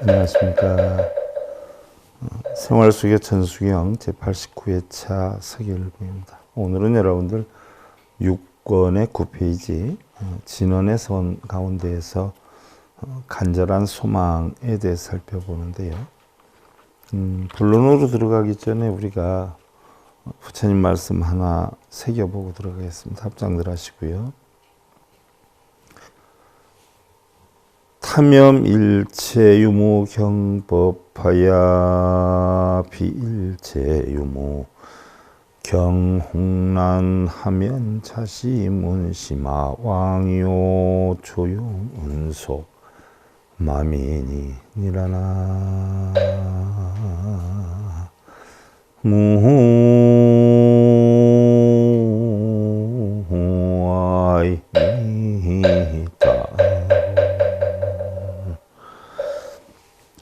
안녕하십니까. 생활 속의 천수경 제89회차 서기일보입니다. 오늘은 여러분들 6권의 9페이지 진원의 선 가운데에서 간절한 소망에 대해 살펴보는데요. 본론으로 들어가기 전에 우리가 부처님 말씀 하나 새겨보고 들어가겠습니다. 합장들 하시고요. 탐염일체 유무 경법하야 비일체 유무 경홍란하면 자시문심아 왕요 조용은소 마미니 니라나 무아이다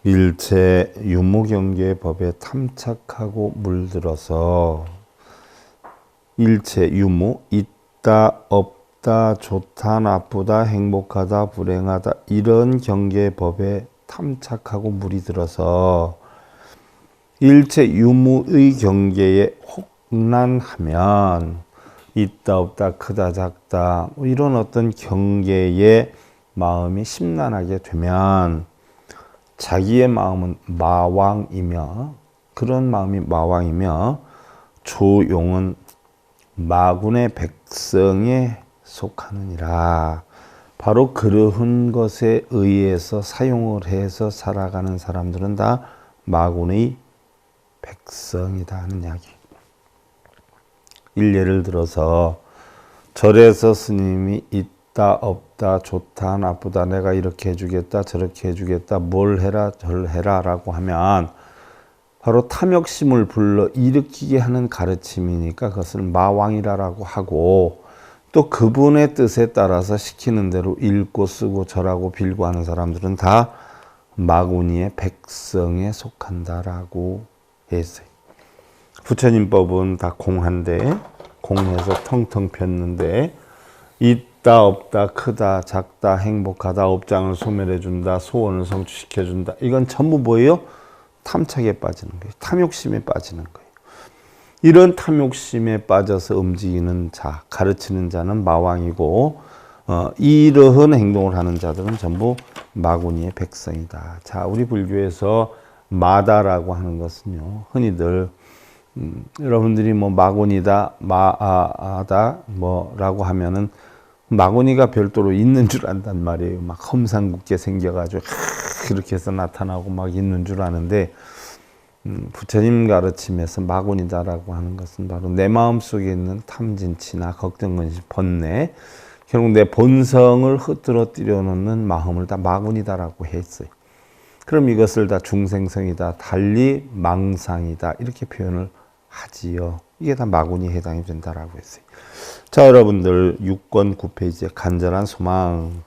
일체 유무경계의 법에 탐착하고 물들어서 일체 유무 있다 없다 좋다 나쁘다 행복하다 불행하다 이런 경계의 법에 탐착하고 물이 들어서 일체 유무의 경계에 혹난하면 있다 없다 크다 작다 이런 어떤 경계에 마음이 심란하게 되면 자기의 마음은 마왕이며 그런 마음이 마왕이며 조용은 마군의 백성에 속하느니라. 바로 그러한 것에 의해서 사용을 해서 살아가는 사람들은 다 마군의 백성이다 하는 이야기. 일례를 들어서 절에서 스님이 있다 없다 좋다 나쁘다 내가 이렇게 해주겠다 저렇게 해주겠다 뭘 해라 절 해라 라고 하면 바로 탐욕심을 불러 일으키게 하는 가르침이니까 그것을 마왕이라고 하고 또 그분의 뜻에 따라서 시키는 대로 읽고 쓰고 절하고 빌고 하는 사람들은 다 마구니의 백성에 속한다라고 했어요. 부처님 법은 다 공한데 공해서 텅텅 폈는데 있다 없다 크다 작다 행복하다 업장을 소멸해준다 소원을 성취시켜준다 이건 전부 뭐예요? 탐착에 빠지는 거예요. 탐욕심에 빠지는 거예요. 이런 탐욕심에 빠져서 움직이는 자, 가르치는 자는 마왕이고 이러한 행동을 하는 자들은 전부 마구니의 백성이다. 자, 우리 불교에서 마다라고 하는 것은요. 흔히들 여러분들이 뭐 마구니다, 마아다 뭐라고 하면은 마구니가 별도로 있는 줄 안단 말이에요. 막 험상궂게 생겨가지고 그렇게 해서 나타나고 막 있는 줄 아는데 부처님 가르침에서 마구니다라고 하는 것은 바로 내 마음속에 있는 탐진치나 걱정근심 번뇌 결국 내 본성을 흐트러뜨려 놓는 마음을 다 마구니다라고 했어요. 그럼 이것을 다 중생성이다 달리 망상이다 이렇게 표현을 하지요. 이게 다 마구니에 해당이 된다라고 했어요. 자, 여러분들 6권 9페이지에 간절한 소망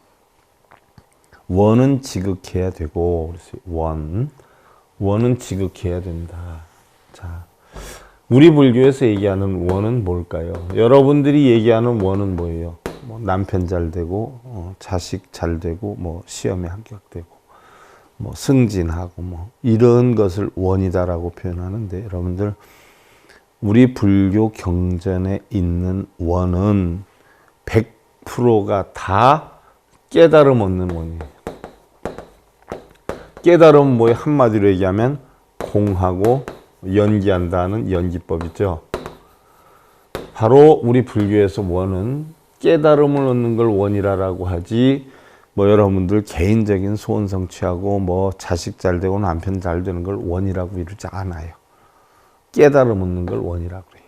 원은 지극해야 되고 원은 지극해야 된다. 자, 우리 불교에서 얘기하는 원은 뭘까요? 여러분들이 얘기하는 원은 뭐예요? 뭐 남편 잘 되고 자식 잘 되고 뭐 시험에 합격되고 뭐 승진하고 뭐 이런 것을 원이다라고 표현하는데 여러분들 우리 불교 경전에 있는 원은 100%가 다 깨달음 얻는 원이에요. 깨달음 뭐에 한마디로 얘기하면 공하고 연기한다는 연기법 있죠. 바로 우리 불교에서 원은 깨달음을 얻는 걸 원이라고 하지 뭐 여러분들 개인적인 소원 성취하고 뭐 자식 잘 되고 남편 잘 되는 걸 원이라고 이루지 않아요. 깨달음 얻는 걸 원이라고 해요.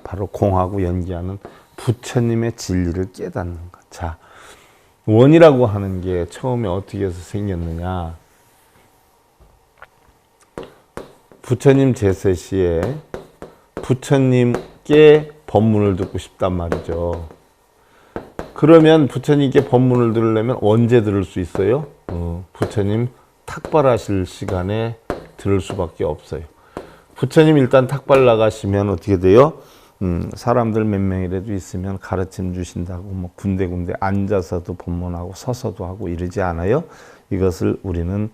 바로 공하고 연기하는 부처님의 진리를 깨닫는 것. 자, 원이라고 하는 게 처음에 어떻게 해서 생겼느냐. 부처님 제세 시에 부처님께 법문을 듣고 싶단 말이죠. 그러면 부처님께 법문을 들으려면 언제 들을 수 있어요? 부처님 탁발하실 시간에 들을 수밖에 없어요. 부처님 일단 탁발 나가시면 어떻게 돼요? 사람들 몇 명이라도 있으면 가르침 주신다고 뭐 군데군데 앉아서도 법문하고 서서도 하고 이러지 않아요? 이것을 우리는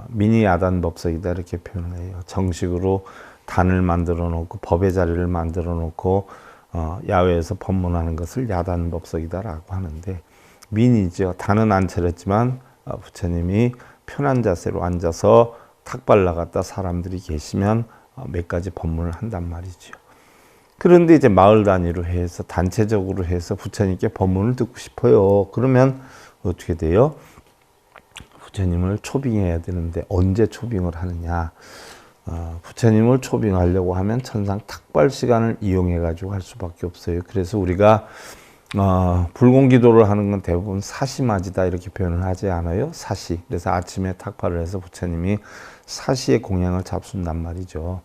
미니 야단법석이다 이렇게 표현을 해요. 정식으로 단을 만들어 놓고 법의 자리를 만들어 놓고 야외에서 법문하는 것을 야단법석이다라고 하는데, 미니죠. 단은 안 차렸지만 부처님이 편한 자세로 앉아서 탁발 나갔다 사람들이 계시면 몇 가지 법문을 한단 말이죠. 그런데 이제 마을 단위로 해서 단체적으로 해서 부처님께 법문을 듣고 싶어요. 그러면 어떻게 돼요? 부처님을 초빙해야 되는데 언제 초빙을 하느냐? 부처님을 초빙하려고 하면 천상 탁발 시간을 이용해 가지고 할 수밖에 없어요. 그래서 우리가 불공기도를 하는 건 대부분 사시맞이다 이렇게 표현을 하지 않아요? 사시. 그래서 아침에 탁발을 해서 부처님이 사시의 공양을 잡순단 말이죠.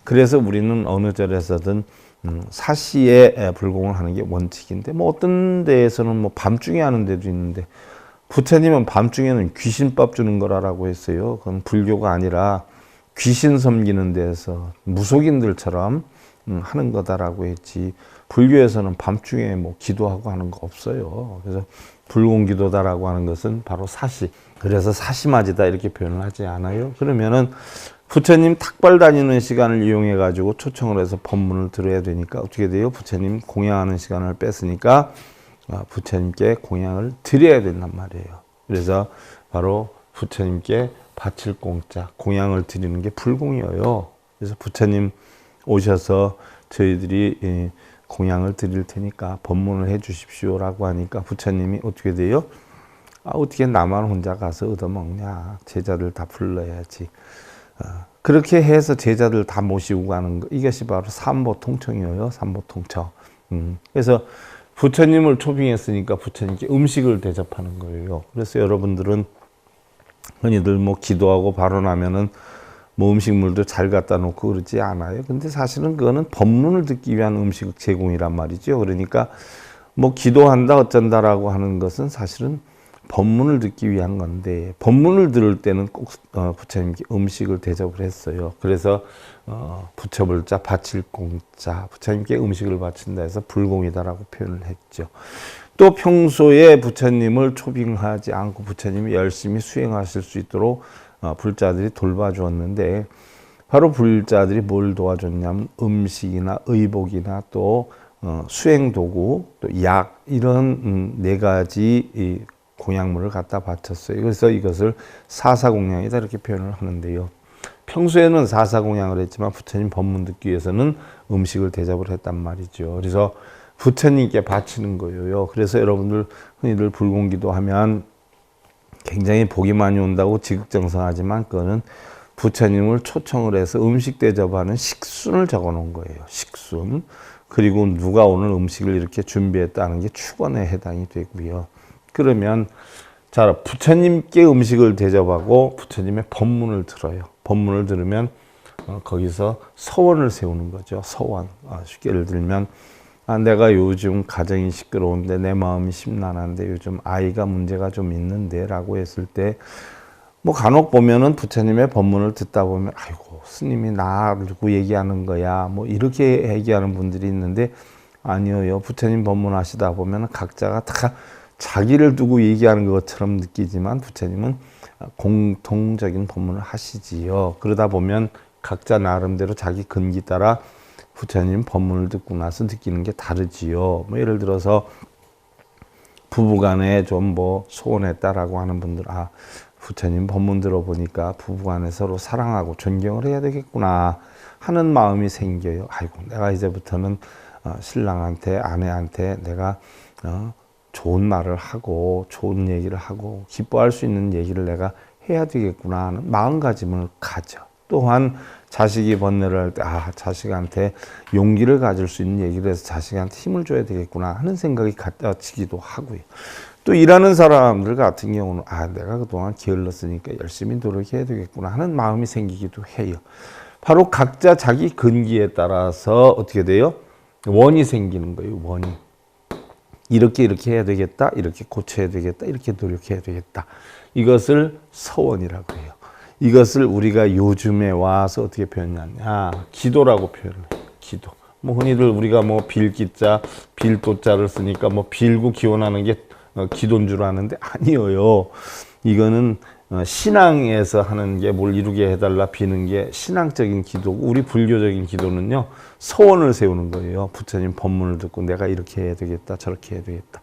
그래서 우리는 어느 절에서든 사시에 불공을 하는 게 원칙인데, 뭐 어떤 데에서는 뭐 밤중에 하는 데도 있는데, 부처님은 밤중에는 귀신밥 주는 거라고 했어요. 그건 불교가 아니라 귀신 섬기는 데서 무속인들처럼 하는 거다라고 했지, 불교에서는 밤중에 뭐 기도하고 하는 거 없어요. 그래서 불공기도다라고 하는 것은 바로 사시. 그래서 사시맞이다 이렇게 표현을 하지 않아요. 그러면은 부처님 탁발 다니는 시간을 이용해 가지고 초청을 해서 법문을 들어야 되니까 어떻게 돼요? 부처님 공양하는 시간을 뺐으니까 부처님께 공양을 드려야 된단 말이에요. 그래서 바로 부처님께 바칠 공짜 공양을 드리는 게 불공이에요. 그래서 부처님 오셔서 저희들이 공양을 드릴 테니까 법문을 해 주십시오라고 하니까 부처님이 어떻게 돼요? 어떻게 나만 혼자 가서 얻어먹냐? 제자들 다 불러야지. 그렇게 해서 제자들 다 모시고 가는 거, 이것이 바로 삼보통청이에요. 삼보통청. 그래서 부처님을 초빙했으니까 부처님께 음식을 대접하는 거예요. 그래서 여러분들은 흔히들 뭐 기도하고 바로 나면은 뭐 음식물도 잘 갖다 놓고 그러지 않아요. 근데 사실은 그거는 법문을 듣기 위한 음식 제공이란 말이죠. 그러니까 뭐 기도한다 어쩐다라고 하는 것은 사실은 법문을 듣기 위한 건데, 법문을 들을 때는 꼭 부처님께 음식을 대접을 했어요. 그래서 부처불자 바칠 공자, 부처님께 음식을 바친다 해서 불공이다라고 표현을 했죠. 또 평소에 부처님을 초빙하지 않고 부처님이 열심히 수행하실 수 있도록 불자들이 돌봐주었는데, 바로 불자들이 뭘 도와줬냐면 음식이나 의복이나 또 수행도구, 또 약, 이런 네 가지 공양물을 갖다 바쳤어요. 그래서 이것을 사사공양이다 이렇게 표현을 하는데요. 평소에는 사사공양을 했지만 부처님 법문 듣기 위해서는 음식을 대접을 했단 말이죠. 그래서 부처님께 바치는 거예요. 그래서 여러분들 흔히들 불공기도 하면 굉장히 복이 많이 온다고 지극정성하지만, 그거는 부처님을 초청을 해서 음식 대접하는 식순을 적어 놓은 거예요. 식순. 그리고 누가 오늘 음식을 이렇게 준비했다는 게 축원에 해당이 되고요. 그러면 자, 부처님께 음식을 대접하고 부처님의 법문을 들어요. 법문을 들으면 거기서 서원을 세우는 거죠. 서원. 쉽게 예를 들면 내가 요즘 가정이 시끄러운데 내 마음이 심란한데 요즘 아이가 문제가 좀 있는데 라고 했을 때, 뭐 간혹 보면은 부처님의 법문을 듣다 보면 아이고 스님이 나를 두고 얘기하는 거야 뭐 이렇게 얘기하는 분들이 있는데, 아니에요. 부처님 법문 하시다 보면 각자가 다 자기를 두고 얘기하는 것처럼 느끼지만 부처님은 공통적인 법문을 하시지요. 그러다 보면 각자 나름대로 자기 근기 따라 부처님 법문을 듣고 나서 느끼는 게 다르지요. 뭐 예를 들어서 부부간에 좀 뭐 소원했다라고 하는 분들, 부처님 법문 들어보니까 부부간에 서로 사랑하고 존경을 해야 되겠구나 하는 마음이 생겨요. 아이고 내가 이제부터는 신랑한테 아내한테 내가 좋은 말을 하고 좋은 얘기를 하고 기뻐할 수 있는 얘기를 내가 해야 되겠구나 하는 마음가짐을 가져. 또한 자식이 번뇌를 할 때 자식한테 용기를 가질 수 있는 얘기를 해서 자식한테 힘을 줘야 되겠구나 하는 생각이 갖다지기도 하고요. 또 일하는 사람들 같은 경우는 내가 그동안 게을렀으니까 열심히 노력해야 되겠구나 하는 마음이 생기기도 해요. 바로 각자 자기 근기에 따라서 어떻게 돼요? 원이 생기는 거예요. 원이. 이렇게 해야 되겠다, 이렇게 고쳐야 되겠다, 이렇게 노력해야 되겠다. 이것을 서원이라고 해요. 이것을 우리가 요즘에 와서 어떻게 표현하냐, 기도라고 표현해요. 기도. 뭐 흔히들 우리가 뭐 빌기자, 빌도자를 쓰니까 뭐 빌고 기원하는 게 기도인 줄 아는데 아니에요. 이거는 신앙에서 하는 게 뭘 이루게 해달라 비는 게 신앙적인 기도고, 우리 불교적인 기도는요, 소원을 세우는 거예요. 부처님 법문을 듣고 내가 이렇게 해야 되겠다, 저렇게 해야 되겠다.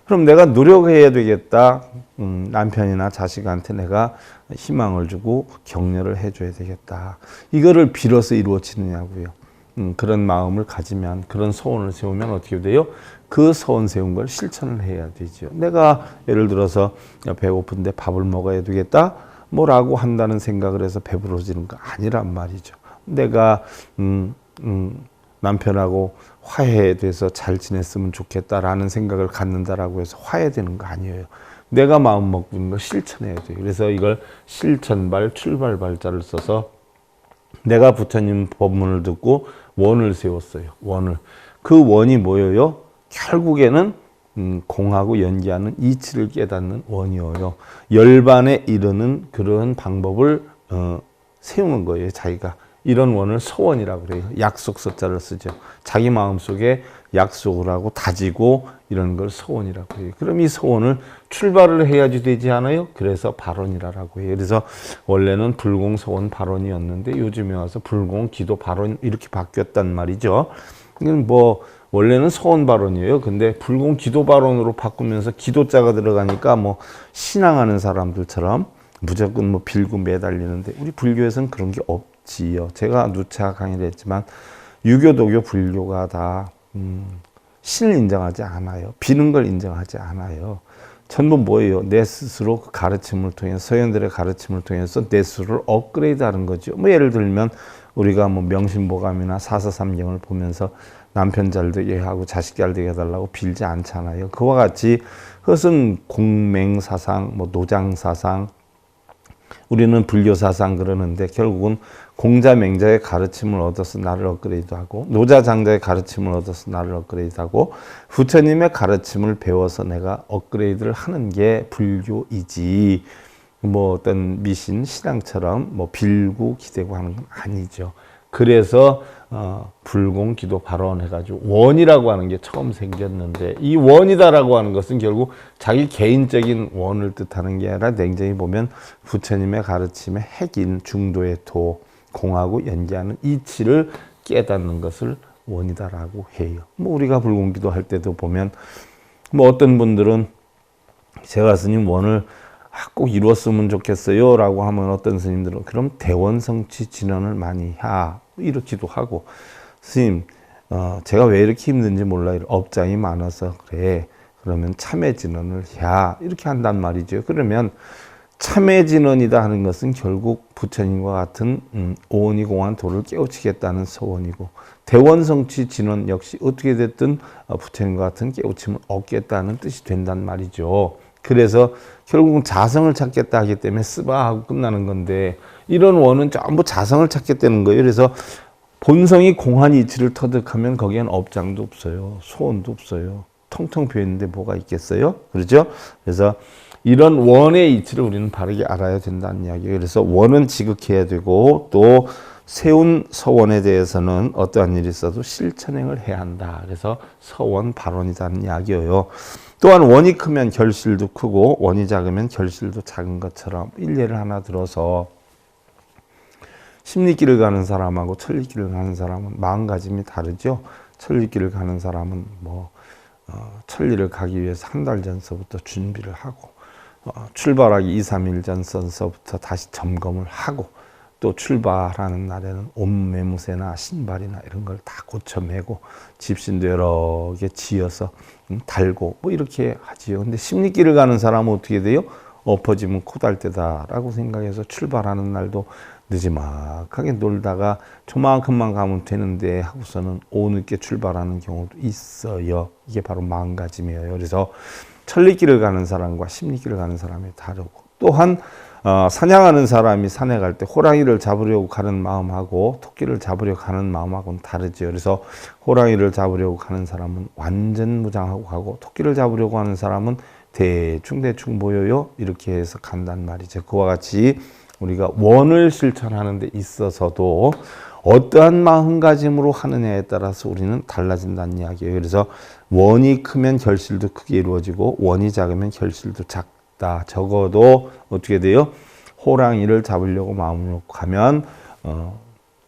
그럼 내가 노력해야 되겠다. 남편이나 자식한테 내가 희망을 주고 격려를 해줘야 되겠다. 이거를 빌어서 이루어지느냐고요. 그런 마음을 가지면, 그런 소원을 세우면 어떻게 돼요? 그 소원 세운 걸 실천을 해야 되죠. 내가 예를 들어서 배고픈데 밥을 먹어야 되겠다 뭐라고 한다는 생각을 해서 배부러지는 거 아니란 말이죠. 내가 남편하고 화해돼서 잘 지냈으면 좋겠다라는 생각을 갖는다라고 해서 화해되는 거 아니에요. 내가 마음 먹고 있는 거 실천해야 돼요. 그래서 이걸 실천발, 출발발자를 써서 내가 부처님 법문을 듣고 원을 세웠어요. 원을. 그 원이 뭐예요? 결국에는 공하고 연기하는 이치를 깨닫는 원이에요. 열반에 이르는 그런 방법을 세우는 거예요. 자기가. 이런 원을 소원이라고 그래요. 약속 숫자를 쓰죠. 자기 마음속에 약속을 하고 다지고 이런 걸 소원이라고 해요. 그럼 이 소원을 출발을 해야지 되지 않아요? 그래서 발언이라고 해요. 그래서 원래는 불공 소원 발언이었는데 요즘에 와서 불공 기도 발언 이렇게 바뀌었단 말이죠. 이건 뭐 원래는 소원 발언이에요. 근데 불공 기도 발언으로 바꾸면서 기도자가 들어가니까 뭐 신앙하는 사람들처럼 무조건 뭐 빌고 매달리는데, 우리 불교에서는 그런 게 없지요. 제가 누차 강의를 했지만 유교, 도교, 불교가 다 신을 인정하지 않아요. 비는 걸 인정하지 않아요. 전부 뭐예요? 내 스스로 그 가르침을 통해서, 서현들의 가르침을 통해서 내 스스로를 업그레이드하는 거죠. 뭐 예를 들면 우리가 뭐 명심보감이나 사서삼경을 보면서 남편 잘 되게 하고 자식 잘 되게 해달라고 빌지 않잖아요. 그와 같이 그것은 공맹사상, 뭐 노장사상, 우리는 불교사상 그러는데 결국은 공자맹자의 가르침을 얻어서 나를 업그레이드하고, 노자장자의 가르침을 얻어서 나를 업그레이드하고, 부처님의 가르침을 배워서 내가 업그레이드를 하는 게 불교이지, 뭐 어떤 미신 신앙처럼 뭐 빌고 기대고 하는 건 아니죠. 그래서 불공 기도 발언 해가지고 원이라고 하는 게 처음 생겼는데, 이 원이다라고 하는 것은 결국 자기 개인적인 원을 뜻하는 게 아니라 냉정히 보면 부처님의 가르침의 핵인 중도의 도, 공하고 연계하는 이치를 깨닫는 것을 원이다라고 해요. 뭐 우리가 불공 기도 할 때도 보면 뭐 어떤 분들은 제가 스님 원을 꼭 이루었으면 좋겠어요 라고 하면 어떤 스님들은 그럼 대원성취 진언을 많이 하 이렇기도 하고, 스님 제가 왜 이렇게 힘든지 몰라요. 업장이 많아서 그래. 그러면 참회 진언을 해 이렇게 한단 말이죠. 그러면 참회 진언이다 하는 것은 결국 부처님과 같은 오온이공한 도를 깨우치겠다는 소원이고, 대원성취 진언 역시 어떻게 됐든 부처님과 같은 깨우침을 얻겠다는 뜻이 된단 말이죠. 그래서 결국은 자성을 찾겠다 하기 때문에 쓰바 하고 끝나는 건데, 이런 원은 전부 자성을 찾겠다는 거예요. 그래서 본성이 공한 이치를 터득하면 거기엔 업장도 없어요. 소원도 없어요. 텅텅 비어있는데 뭐가 있겠어요? 그렇죠? 그래서 이런 원의 이치를 우리는 바르게 알아야 된다는 이야기예요. 그래서 원은 지극해야 되고, 또 세운 서원에 대해서는 어떠한 일이 있어도 실천행을 해야 한다. 그래서 서원 발언이라는 이야기예요. 또한 원이 크면 결실도 크고 원이 작으면 결실도 작은 것처럼, 일례를 하나 들어서 십리길을 가는 사람하고 천리길을 가는 사람은 마음가짐이 다르죠. 천리길을 가는 사람은 뭐 천리를 가기 위해서 한 달 전서부터 준비를 하고, 출발하기 2, 3일 전서부터 다시 점검을 하고, 또 출발하는 날에는 옷 매무새나 신발이나 이런 걸 다 고쳐매고 집신도 여러 개 지어서 달고 뭐 이렇게 하지요. 근데 십리길을 가는 사람은 어떻게 돼요? 엎어지면 코달 때다라고 생각해서 출발하는 날도 늦지막하게 놀다가 조만큼만 가면 되는데 하고서는 오늦게 출발하는 경우도 있어요. 이게 바로 마음가짐이에요. 그래서 천리길을 가는 사람과 십리길을 가는 사람이 다르고, 또한 사냥하는 사람이 산에 갈 때 호랑이를 잡으려고 가는 마음하고 토끼를 잡으려고 가는 마음하고는 다르죠. 그래서 호랑이를 잡으려고 가는 사람은 완전 무장하고 가고, 토끼를 잡으려고 하는 사람은 대충 보여요. 이렇게 해서 간단 말이죠. 그와 같이 우리가 원을 실천하는 데 있어서도 어떠한 마음가짐으로 하느냐에 따라서 우리는 달라진다는 이야기예요. 그래서 원이 크면 결실도 크게 이루어지고 원이 작으면 결실도 없다. 적어도 어떻게 돼요? 호랑이를 잡으려고 마음을 먹고 가면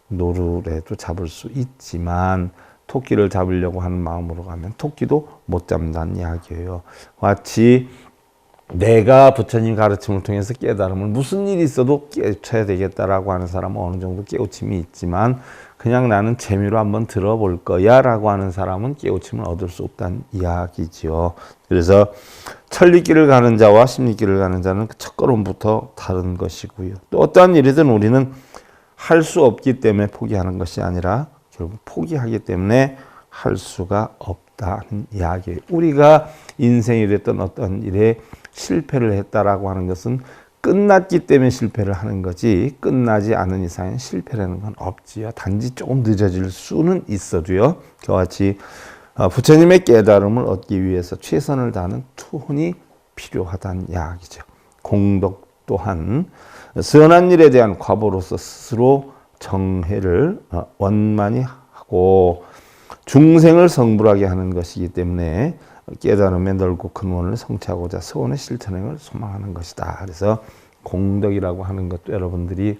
노루라도 잡을 수 있지만 토끼를 잡으려고 하는 마음으로 가면 토끼도 못 잡는다는 이야기예요. 마치 내가 부처님 가르침을 통해서 깨달음을 무슨 일이 있어도 깨우쳐야 되겠다라고 하는 사람은 어느 정도 깨우침이 있지만 그냥 나는 재미로 한번 들어볼 거야 라고 하는 사람은 깨우침을 얻을 수 없다는 이야기죠. 그래서 천리길을 가는 자와 십리길을 가는 자는 그 첫걸음부터 다른 것이고요. 또 어떠한 일이든 우리는 할 수 없기 때문에 포기하는 것이 아니라 결국 포기하기 때문에 할 수가 없다는 이야기예요. 우리가 인생이 됐던 어떤 일에 실패를 했다라고 하는 것은 끝났기 때문에 실패를 하는 거지 끝나지 않은 이상은 실패라는 건 없지요. 단지 조금 늦어질 수는 있어도요. 그와 같이 부처님의 깨달음을 얻기 위해서 최선을 다하는 투혼이 필요하다는 이야기죠. 공덕 또한 선한 일에 대한 과보로서 스스로 정해를 원만히 하고 중생을 성불하게 하는 것이기 때문에 깨달음의 넓고 큰 원을 성취하고자 서원의 실천행을 소망하는 것이다. 그래서 공덕이라고 하는 것도 여러분들이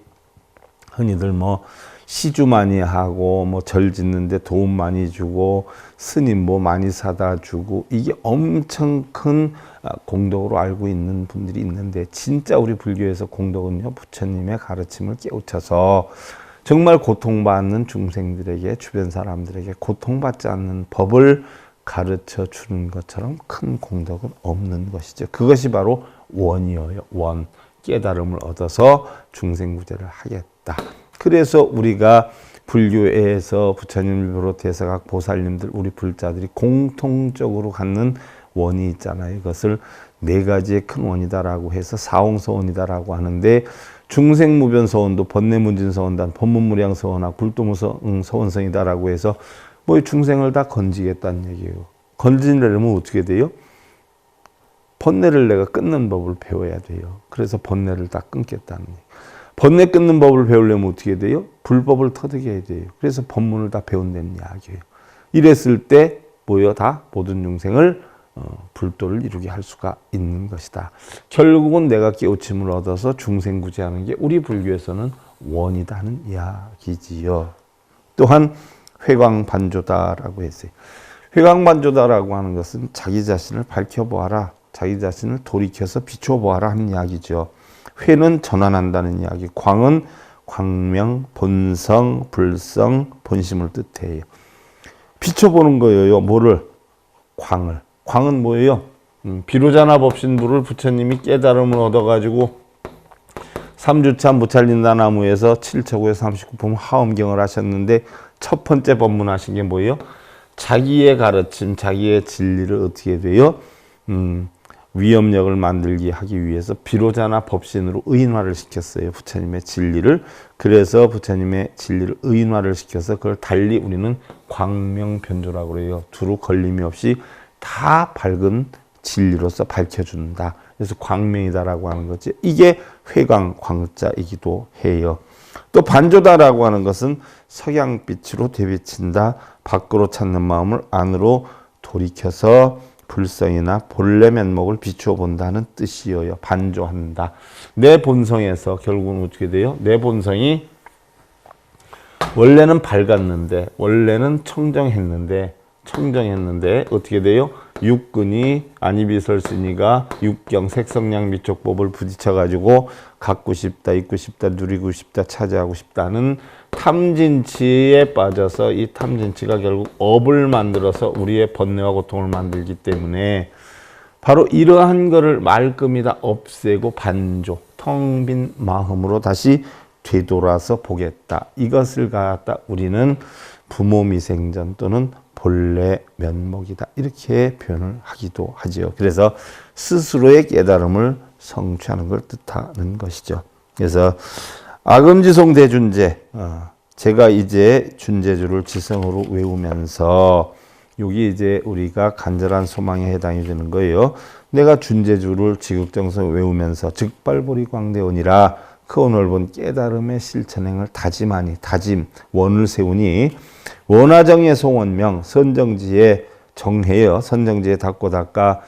흔히들 뭐 시주 많이 하고 뭐 절 짓는데 도움 많이 주고 스님 뭐 많이 사다 주고 이게 엄청 큰 공덕으로 알고 있는 분들이 있는데 진짜 우리 불교에서 공덕은요 부처님의 가르침을 깨우쳐서 정말 고통받는 중생들에게 주변 사람들에게 고통받지 않는 법을 가르쳐 주는 것처럼 큰 공덕은 없는 것이죠. 그것이 바로 원이에요. 원. 깨달음을 얻어서 중생구제를 하겠다. 그래서 우리가 불교에서 부처님을 비롯해서 각 보살님들 우리 불자들이 공통적으로 갖는 원이 있잖아요. 이것을 네 가지의 큰 원이다라고 해서 사홍서원이다라고 하는데 중생무변서원도 번뇌문진서원단 법문무량서원하고 불도무서원성이다라고 해서 뭐 중생을 다 건지겠다는 얘기예요. 건지려면 어떻게 돼요? 번뇌를 내가 끊는 법을 배워야 돼요. 그래서 번뇌를 다 끊겠다는 얘기예요. 번뇌 끊는 법을 배우려면 어떻게 돼요? 불법을 터득해야 해야 돼요. 그래서 법문을 다 배운다는 이야기예요. 이랬을 때 뭐요? 다 모든 중생을 불도를 이루게 할 수가 있는 것이다. 결국은 내가 깨우침을 얻어서 중생구제하는 게 우리 불교에서는 원이다는 이야기지요. 또한 회광반조다라고 했어요. 회광반조다라고 하는 것은 자기 자신을 밝혀보아라. 자기 자신을 돌이켜서 비춰보아라 하는 이야기죠. 회는 전환한다는 이야기, 광은 광명, 본성, 불성, 본심을 뜻해요. 비춰보는 거예요. 뭐를? 광을. 광은 뭐예요? 비로자나 법신부를 부처님이 깨달음을 얻어가지고 3주차 무찰린다 나무에서 7처구에 39품 하엄경을 하셨는데 첫 번째 법문하신 게 뭐예요? 자기의 가르침, 자기의 진리를 어떻게 돼요? 위협력을 만들게 하기 위해서 비로자나 법신으로 의인화를 시켰어요. 부처님의 진리를. 그래서 부처님의 진리를 의인화를 시켜서 그걸 달리 우리는 광명변조라고 그래요. 두루 걸림이 없이 다 밝은 진리로서 밝혀준다. 그래서 광명이다라고 하는 거지. 이게 회광, 광자이기도 해요. 또 반조다라고 하는 것은 석양빛으로 되비친다. 밖으로 찾는 마음을 안으로 돌이켜서 불성이나 본래 면목을 비추어 본다는 뜻이에요. 반조한다. 내 본성에서 결국은 어떻게 돼요? 내 본성이 원래는 밝았는데 원래는 청정했는데 어떻게 돼요? 육근이 안이비설신이가 육경 색성량 미촉법을 부딪혀가지고 갖고 싶다, 있고 싶다, 누리고 싶다, 차지하고 싶다는 탐진치에 빠져서 이 탐진치가 결국 업을 만들어서 우리의 번뇌와 고통을 만들기 때문에 바로 이러한 거를 말끔히 다 없애고 반조, 텅 빈 마음으로 다시 되돌아서 보겠다. 이것을 갖다 우리는 부모미생전 또는 본래 면목이다. 이렇게 표현을 하기도 하지요. 그래서 스스로의 깨달음을 성취하는 걸 뜻하는 것이죠. 그래서 아금지송 대준제, 제가 이제 준제주를 지성으로 외우면서 여기 이제 우리가 간절한 소망에 해당이 되는 거예요. 내가 준제주를 지극정성 외우면서 즉발보리 광대원이라 그 넓은 깨달음의 실천행을 다짐하니 원을 세우니 원화정의 송원명 선정지에 정해여 선정지에 닦고 닦아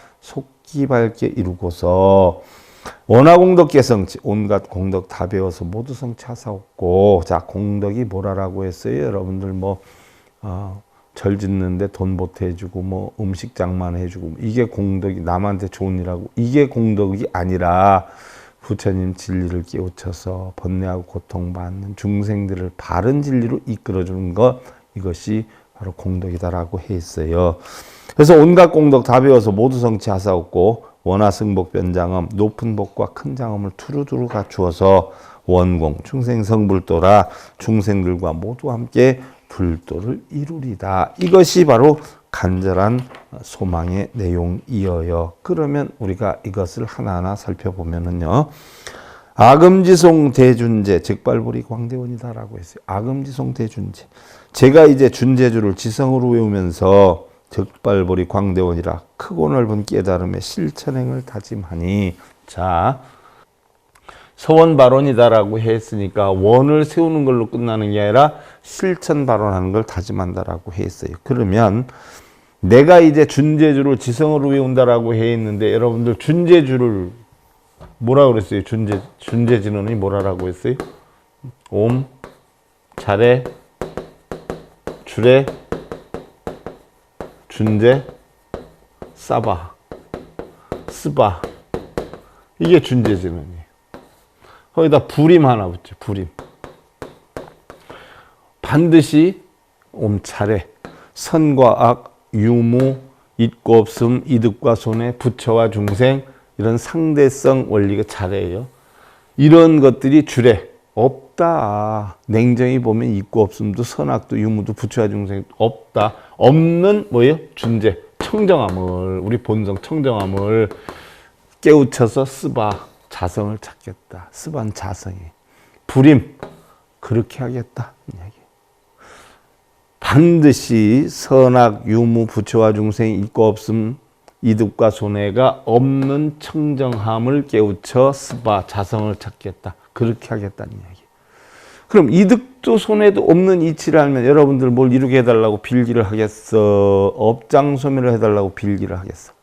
획기 밝게 이루고서 원하공덕 개성치 온갖 공덕 다 배워서 모두 성취하사옵고. 자, 공덕이 뭐라고 했어요? 여러분들 절 짓는데 돈 보태주고 음식 장만해주고 이게 공덕이 남한테 좋은 일하고 이게 공덕이 아니라 부처님 진리를 깨우쳐서 번뇌하고 고통받는 중생들을 바른 진리로 이끌어주는 것, 이것이 바로 공덕이다라고 했어요. 그래서 온갖 공덕 다 배워서 모두 성취하사옵고 원하승복 변장엄 높은 복과 큰 장엄을 두루두루 갖추어서 원공 충생성불도라 중생들과 모두 함께 불도를 이루리다. 이것이 바로 간절한 소망의 내용이어요. 그러면 우리가 이것을 하나하나 살펴보면은요. 아금지송 대준제 즉발보리 광대원이다라고 했어요. 아금지송 대준제. 제가 이제 준제주를 지성으로 외우면서 즉발보리 광대원이라 크고 넓은 깨달음의 실천행을 다짐하니. 자, 서원발언이다라고 했으니까 원을 세우는 걸로 끝나는 게 아니라 실천 발언하는 걸 다짐한다라고 했어요. 그러면 내가 이제 준제주를 지성으로 외운다라고 했는데 여러분들 준제주를 뭐라고 그랬어요? 준제진원이 뭐라고 했어요? 옴, 자례, 주례, 준제, 싸바, 스바. 이게 준제진원이에요. 거기다 불임 하나 붙죠. 불임. 반드시 옴차례, 선과 악, 유무, 있고 없음, 이득과 손해, 부처와 중생, 이런 상대성 원리가 차례예요. 이런 것들이 주례 없다. 냉정히 보면 있고 없음도 선악도 유무도 부처와 중생도 없다. 없는 뭐예요? 준제, 청정함을, 우리 본성 청정함을 깨우쳐서 스바, 자성을 찾겠다. 스반 자성이. 불임, 그렇게 하겠다. 이야기. 반드시 선악, 유무, 부처와 중생이 있고 없음, 이득과 손해가 없는 청정함을 깨우쳐 스바, 자성을 찾겠다. 그렇게 하겠다는 이야기. 그럼 이득도 손해도 없는 이치를 알면 여러분들 뭘 이루게 해달라고 빌기를 하겠어? 업장소멸을 해달라고 빌기를 하겠어?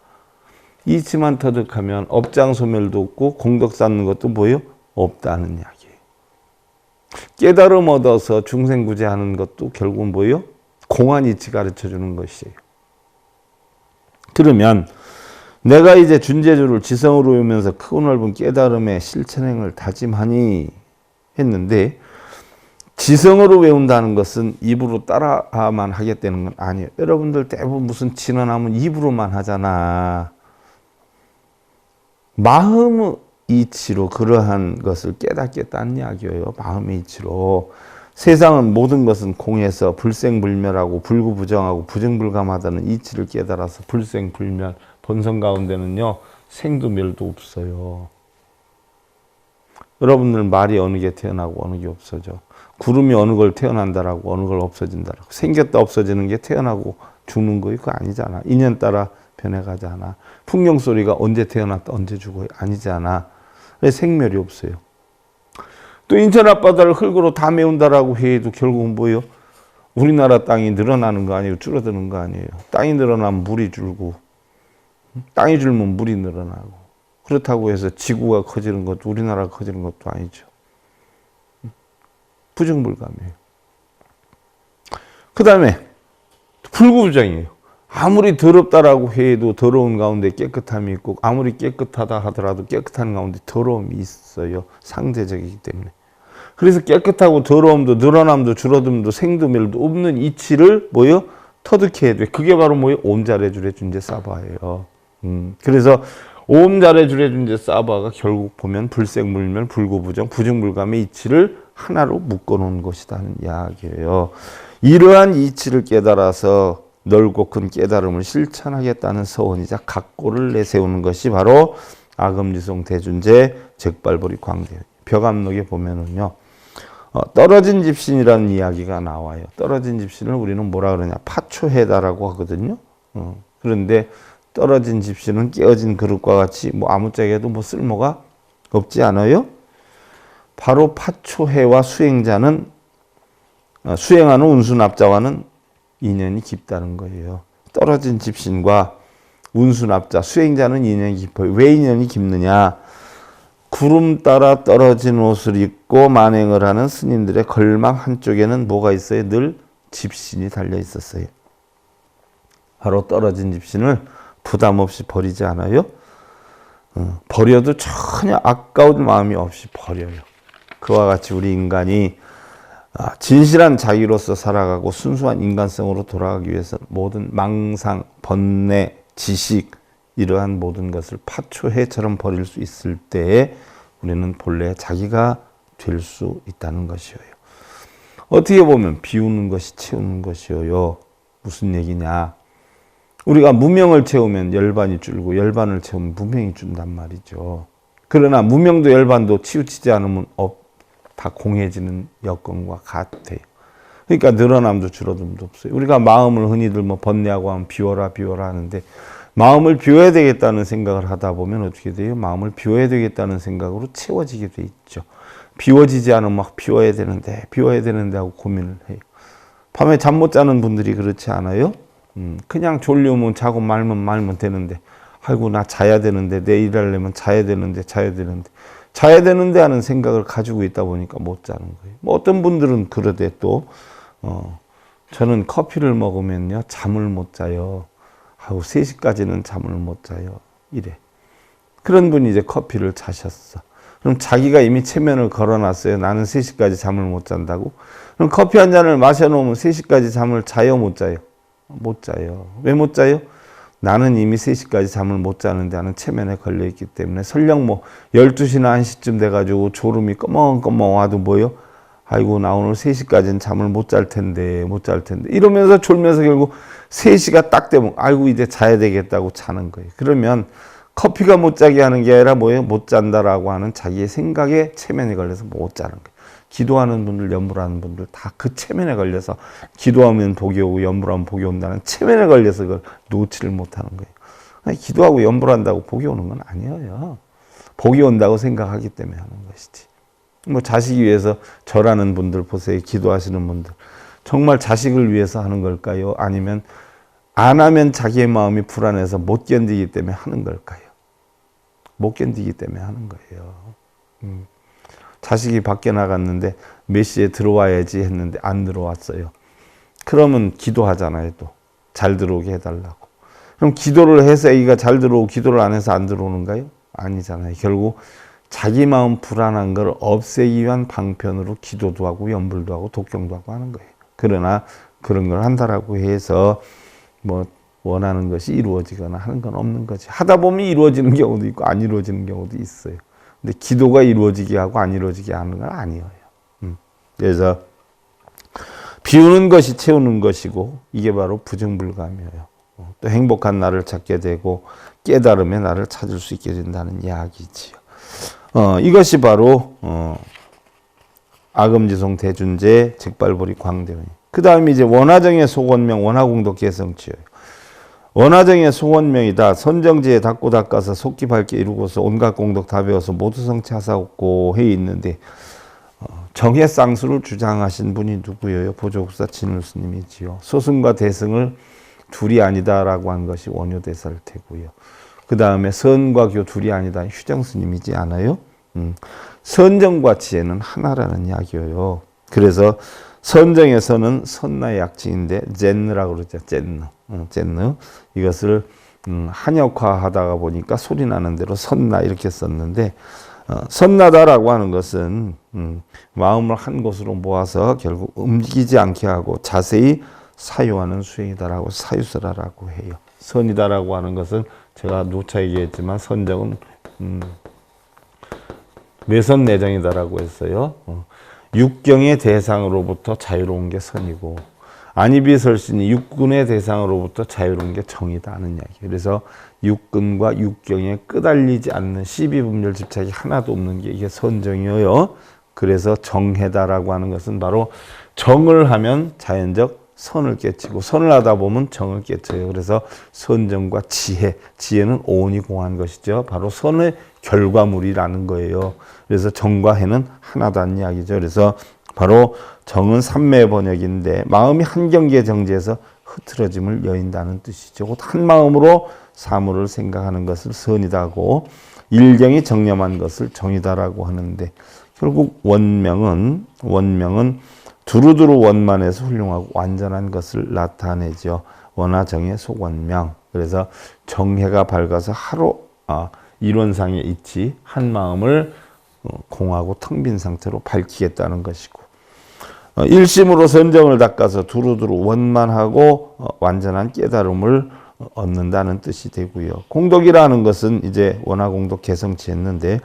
이치만 터득하면 업장소멸도 없고 공덕 쌓는 것도 뭐예요? 없다는 이야기예요. 깨달음 얻어서 중생구제하는 것도 결국은 뭐예요? 공안이치 가르쳐주는 것이에요. 그러면 내가 이제 준제주를 지성으로 외우면서 크고 넓은 깨달음의 실천행을 다짐하니 했는데, 지성으로 외운다는 것은 입으로 따라만 하겠다는 건 아니에요. 여러분들 대부분 무슨 진언하면 입으로만 하잖아. 마음의 이치로 그러한 것을 깨닫겠다는 이야기예요. 마음의 이치로. 세상은 모든 것은 공에서 불생불멸하고 불구부정하고 부정불감하다는 이치를 깨달아서 불생불멸, 본성 가운데는요 생도 멸도 없어요. 여러분들 말이 어느 게 태어나고 어느 게 없어져. 구름이 어느 걸 태어난다라고 어느 걸 없어진다라고. 생겼다 없어지는 게 태어나고 죽는 거예요. 그거 아니잖아. 인연 따라 변해가지 않아. 풍경 소리가 언제 태어났다 언제 죽어요. 아니잖아. 생멸이 없어요. 또 인천 앞바다를 흙으로 다 메운다라고 해도 결국은 뭐예요? 우리나라 땅이 늘어나는 거 아니에요? 줄어드는 거 아니에요? 땅이 늘어나면 물이 줄고, 땅이 줄면 물이 늘어나고. 그렇다고 해서 지구가 커지는 것도 우리나라가 커지는 것도 아니죠. 부정불감이에요. 그 다음에 불구부정이에요. 아무리 더럽다라고 해도 더러운 가운데 깨끗함이 있고, 아무리 깨끗하다 하더라도 깨끗한 가운데 더러움이 있어요. 상대적이기 때문에. 그래서 깨끗하고 더러움도 늘어남도 줄어듦도 생도멸도 없는 이치를 뭐예요? 터득해야 돼. 그게 바로 뭐예요? 옴자레주레 준제 사바예요. 그래서 옴자레주레 준제 사바가 결국 보면 불생불멸, 불구부정, 부정불감의 이치를 하나로 묶어놓은 것이라는 이야기예요. 이러한 이치를 깨달아서 넓고 큰 깨달음을 실천하겠다는 서원이자 각고를 내세우는 것이 바로 아금지송 대준제 적발보리 광대. 벽암록에 보면은요, 떨어진 집신이라는 이야기가 나와요. 떨어진 집신을 우리는 뭐라 그러냐, 파초해다라고 하거든요. 그런데 떨어진 집신은 깨어진 그릇과 같이 뭐 아무짝에도 뭐 쓸모가 없지 않아요? 바로 파초해와 수행자는 수행하는 운수납자와는 인연이 깊다는 거예요. 떨어진 집신과 운수납자, 수행자는 인연이 깊어요. 왜 인연이 깊느냐? 구름 따라 떨어진 옷을 입고 만행을 하는 스님들의 걸망 한쪽에는 뭐가 있어요? 늘 집신이 달려 있었어요. 바로 떨어진 집신을 부담 없이 버리지 않아요? 버려도 전혀 아까운 마음이 없이 버려요. 그와 같이 우리 인간이 진실한 자기로서 살아가고 순수한 인간성으로 돌아가기 위해서 모든 망상, 번뇌, 지식 이러한 모든 것을 파초해처럼 버릴 수 있을 때에 우리는 본래 자기가 될 수 있다는 것이에요. 어떻게 보면 비우는 것이 채우는 것이에요. 무슨 얘기냐? 우리가 무명을 채우면 열반이 줄고 열반을 채우면 무명이 준단 말이죠. 그러나 무명도 열반도 치우치지 않으면 다 공해지는 여건과 같아요. 그러니까 늘어남도 줄어듦도 없어요. 우리가 마음을 흔히들 뭐 번뇌하고 하면 비워라 하는데 마음을 비워야 되겠다는 생각을 하다 보면 어떻게 돼요? 마음을 비워야 되겠다는 생각으로 채워지게 돼 있죠. 비워지지 않으면 막 비워야 되는데 하고 고민을 해요. 밤에 잠 못 자는 분들이 그렇지 않아요? 그냥 졸려면 자고 말면 되는데 아이고 나 자야 되는데 내일 하려면 자야 되는데 하는 생각을 가지고 있다 보니까 못 자는 거예요. 뭐 어떤 분들은 그러되 또 저는 커피를 먹으면요 잠을 못 자요. 하고 3시까지는 잠을 못 자요. 이래. 그런 분이 이제 커피를 자셨어. 그럼 자기가 이미 체면을 걸어놨어요. 나는 3시까지 잠을 못 잔다고. 그럼 커피 한 잔을 마셔놓으면 3시까지 잠을 자요, 못 자요? 못 자요. 왜 못 자요? 나는 이미 3시까지 잠을 못 자는데 하는 체면에 걸려있기 때문에 설령 뭐 12시나 1시쯤 돼가지고 졸음이 꺼멍꺼멍 와도 뭐요? 아이고 나 오늘 3시까지는 잠을 못 잘 텐데 이러면서 졸면서 결국 3시가 딱 되면 아이고 이제 자야 되겠다고 자는 거예요. 그러면 커피가 못 자게 하는 게 아니라 뭐예요? 못 잔다라고 하는 자기의 생각에 체면에 걸려서 못 자는 거예요. 기도하는 분들, 연불하는 분들 다 그 체면에 걸려서 기도하면 복이 오고 연불하면 복이 온다는 체면에 걸려서 그걸 놓지를 못하는 거예요. 기도하고 연불한다고 복이 오는 건 아니에요. 복이 온다고 생각하기 때문에 하는 것이지. 뭐 자식 위해서 절하는 분들 보세요. 기도하시는 분들. 정말 자식을 위해서 하는 걸까요? 아니면 안 하면 자기의 마음이 불안해서 못 견디기 때문에 하는 걸까요? 못 견디기 때문에 하는 거예요. 자식이 밖에 나갔는데 몇 시에 들어와야지 했는데 안 들어왔어요. 그러면 기도하잖아요. 또 잘 들어오게 해달라고. 그럼 기도를 해서 애기가 잘 들어오고 기도를 안 해서 안 들어오는가요? 아니잖아요. 결국 자기 마음 불안한 걸 없애기 위한 방편으로 기도도 하고 연불도 하고 독경도 하고 하는 거예요. 그러나 그런 걸 한다라고 해서 뭐 원하는 것이 이루어지거나 하는 건 없는 거지. 하다 보면 이루어지는 경우도 있고 안 이루어지는 경우도 있어요. 근데 기도가 이루어지게 하고 안 이루어지게 하는 건 아니에요. 그래서 비우는 것이 채우는 것이고 이게 바로 부정불감이에요. 또 행복한 나를 찾게 되고 깨달음의 나를 찾을 수 있게 된다는 이야기지요. 이것이 바로 아금지송 대준제 직발보리 광대원. 그 다음에 이제 원화정의 속원명 원화공덕 개성치요. 원화정의 속원명이다. 선정지에 닦고 닦아서 속기 밝게 이루고서 온갖 공덕 다 배워서 모두 성취하사옵고 해 있는데 정해쌍수를 주장하신 분이 누구예요? 보조국사 진울스님이지요. 소승과 대승을 둘이 아니다라고 한 것이 원효대사일 테고요. 그 다음에 선과 교 둘이 아니다. 휴정스님이지 않아요? 선정과 지혜는 하나라는 이야기예요. 그래서 선정에서는 선나의 약칭인데 젠느라고 그러죠. 젠느. 이것을 한역화하다가 보니까 소리 나는 대로 선나 이렇게 썼는데 선나다라고 하는 것은 마음을 한 곳으로 모아서 결국 움직이지 않게 하고 자세히 사유하는 수행이다라고 사유설하라고 해요. 선이다라고 하는 것은 제가 누차 얘기했지만 선정은 매선내정이다라고 했어요. 육경의 대상으로부터 자유로운 게 선이고 안이비설신이 육근의 대상으로부터 자유로운 게 정이다 하는 이야기. 그래서 육근과 육경에 끄달리지 않는 시비분별 집착이 하나도 없는 게 이게 선정이에요. 그래서 정해다라고 하는 것은 바로 정을 하면 자연적 선을 깨치고 선을 하다 보면 정을 깨쳐요. 그래서 선정과 지혜는 오온이 공한 것이죠. 바로 선의 결과물이라는 거예요. 그래서 정과 해는 하나다는 이야기죠. 그래서 바로 정은 삼매 번역인데 마음이 한 경계에 정지해서 흐트러짐을 여인다는 뜻이죠. 곧 한 마음으로 사물을 생각하는 것을 선이다고, 일경이 정념한 것을 정이다라고 하는데, 결국 원명은 두루두루 원만해서 훌륭하고 완전한 것을 나타내죠. 원화정의 속원명. 그래서 정해가 밝아서 하루 이론상의 이치, 한 마음을 공하고 텅 빈 상태로 밝히겠다는 것이고, 일심으로 선정을 닦아서 두루두루 원만하고 완전한 깨달음을 얻는다는 뜻이 되고요. 공덕이라는 것은 이제 원화공덕 개성치했는데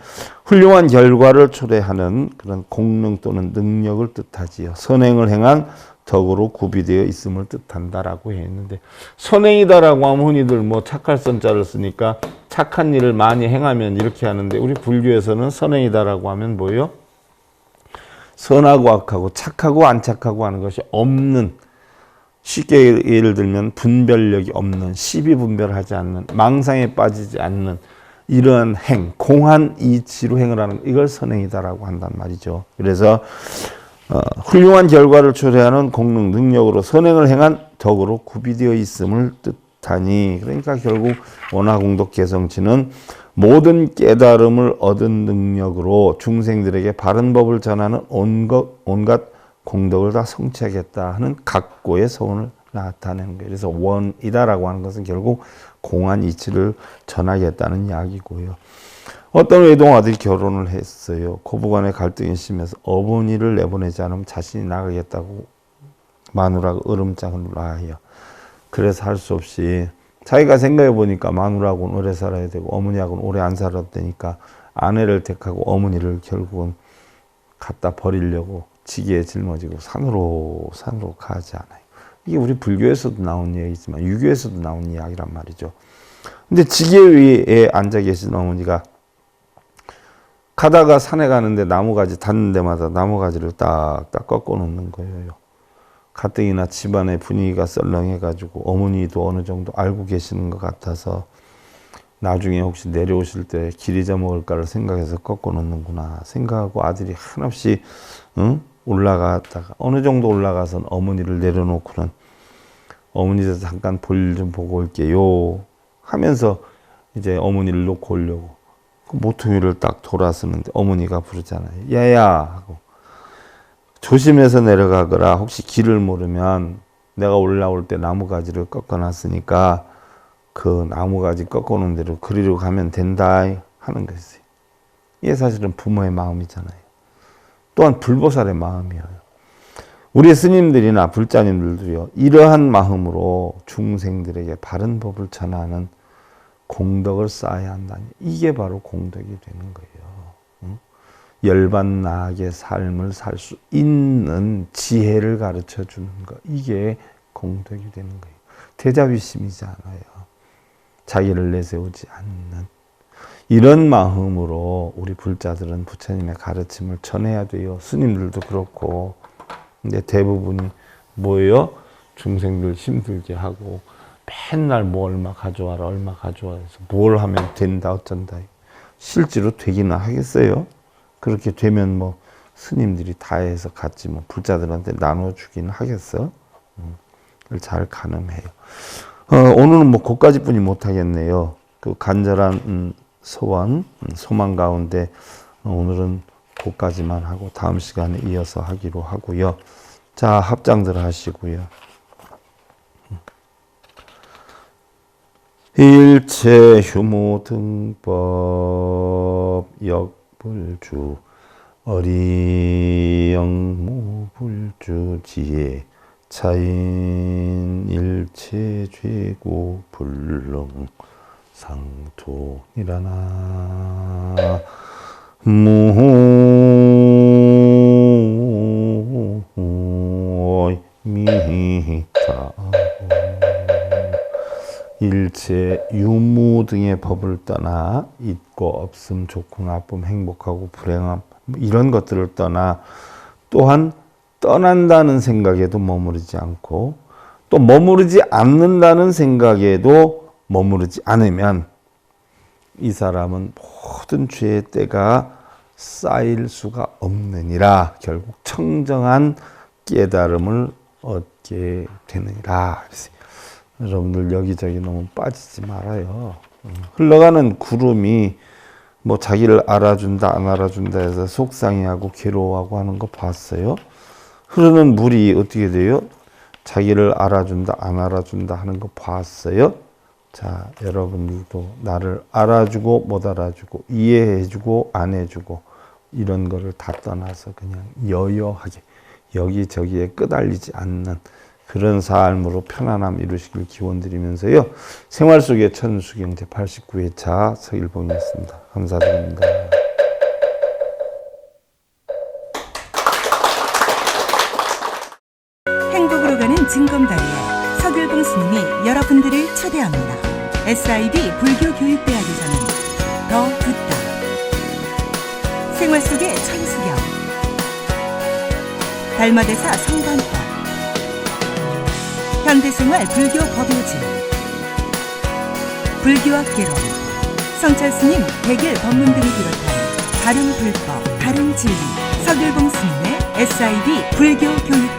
훌륭한 결과를 초래하는 그런 공능 또는 능력을 뜻하지요. 선행을 행한 덕으로 구비되어 있음을 뜻한다라고 했는데, 선행이다라고 하면 흔히들 뭐 착할 선자를 쓰니까 착한 일을 많이 행하면 이렇게 하는데, 우리 불교에서는 선행이다라고 하면 뭐예요? 선하고 악하고 착하고 안 착하고 하는 것이 없는, 쉽게 예를 들면 분별력이 없는, 시비 분별하지 않는, 망상에 빠지지 않는 이러한 행, 공한 이치로 행을 하는, 이걸 선행이다라고 한단 말이죠. 그래서 훌륭한 결과를 초래하는 공능 능력으로 선행을 행한 덕으로 구비되어 있음을 뜻하니, 그러니까 결국 원화공덕 개성치는 모든 깨달음을 얻은 능력으로 중생들에게 바른 법을 전하는 온갖 공덕을 다 성취하겠다 하는 각고의 소원을 나타내는 거예요. 그래서 원이다라고 하는 것은 결국 공한 이치를 전하겠다는 이야기고요. 어떤 외동아들이 결혼을 했어요. 고부간의 갈등이 심해서 어머니를 내보내지 않으면 자신이 나가겠다고 마누라가 으름장을 놔요. 그래서 할 수 없이 자기가 생각해 보니까 마누라하고는 오래 살아야 되고 어머니하고는 오래 안 살아도 되니까 아내를 택하고 어머니를 결국은 갖다 버리려고 지기에 짊어지고 산으로 가지 않아요. 이게 우리 불교에서도 나온 얘기지만 유교에서도 나온 이야기란 말이죠. 근데 지게 위에 앉아 계신 어머니가 가다가 산에 가는데 나무가지 닿는 데마다 나무가지를 딱딱 꺾어 놓는 거예요. 가뜩이나 집안의 분위기가 썰렁해가지고 어머니도 어느 정도 알고 계시는 것 같아서 나중에 혹시 내려오실 때 길 잊어먹을까를 생각해서 꺾어 놓는구나 생각하고 아들이 한없이 올라갔다가 어느 정도 올라가선 어머니를 내려놓고는 어머니도 잠깐 볼 좀 보고 올게요 하면서 이제 어머니를 놓고 오려고 그 모퉁이를 딱 돌아서는데 어머니가 부르잖아요. 야야 하고 조심해서 내려가거라. 혹시 길을 모르면 내가 올라올 때 나무가지를 꺾어놨으니까 그 나무가지 꺾어놓은 대로 그리로 가면 된다 하는 것이에요. 이게 사실은 부모의 마음이잖아요. 또한 불보살의 마음이에요. 우리 스님들이나 불자님들도요. 이러한 마음으로 중생들에게 바른 법을 전하는 공덕을 쌓아야 한다니 이게 바로 공덕이 되는 거예요. 열반나하게 삶을 살 수 있는 지혜를 가르쳐 주는 것. 이게 공덕이 되는 거예요. 대자비심이지 않아요. 자기를 내세우지 않는. 이런 마음으로 우리 불자들은 부처님의 가르침을 전해야 돼요. 스님들도 그렇고. 근데 대부분이 뭐예요? 중생들 힘들게 하고 맨날 뭐 얼마 가져와라 얼마 가져와라 해서 뭘 하면 된다 어쩐다. 실제로 되기는 하겠어요? 그렇게 되면 뭐 스님들이 다 해서 같이 뭐 불자들한테 나눠주기는 하겠어? 그걸 잘 가늠해요. 오늘은 뭐 거기까지뿐이 못하겠네요. 그 간절한 소원, 소망 가운데 오늘은 거기까지만 하고 다음 시간에 이어서 하기로 하고요. 자, 합장들 하시고요. 일체 휴무 등법 역불주 어리영무 불주 지혜 차인 일체 죄고 불능 상토니라나 무미타 일체 유무 등의 법을 떠나 있고 없음 좋고 나쁨 행복하고 불행함 이런 것들을 떠나 또한 떠난다는 생각에도 머무르지 않고 또 머무르지 않는다는 생각에도 머무르지 않으면 이 사람은 모든 죄의 때가 쌓일 수가 없느니라 결국 청정한 깨달음을 얻게 되느니라. 여러분들 여기저기 너무 빠지지 말아요. 흘러가는 구름이 뭐 자기를 알아준다 안 알아준다 해서 속상해하고 괴로워하고 하는 거 봤어요? 흐르는 물이 어떻게 돼요? 자기를 알아준다 안 알아준다 하는 거 봤어요? 자, 여러분들도 나를 알아주고 못 알아주고 이해해주고 안 해주고 이런 거를 다 떠나서 그냥 여여하게 여기저기에 끄달리지 않는 그런 삶으로 편안함 이루시길 기원드리면서요. 생활 속의 천수경 제89회차 서일봉이었습니다. 감사드립니다. 행복으로 가는 징검다리에 서길봉 스님이 여러분들을 초대합니다. SIB 불교교육대학에서는 더 듣다, 생활 속의 천수경, 달마대사 성관법, 현대생활 불교 법요지, 불교학 개론, 성찰스님 백일 법문 등을 비롯한 다른 불법, 다른 진리, 서길봉 스님의 SIB 불교교육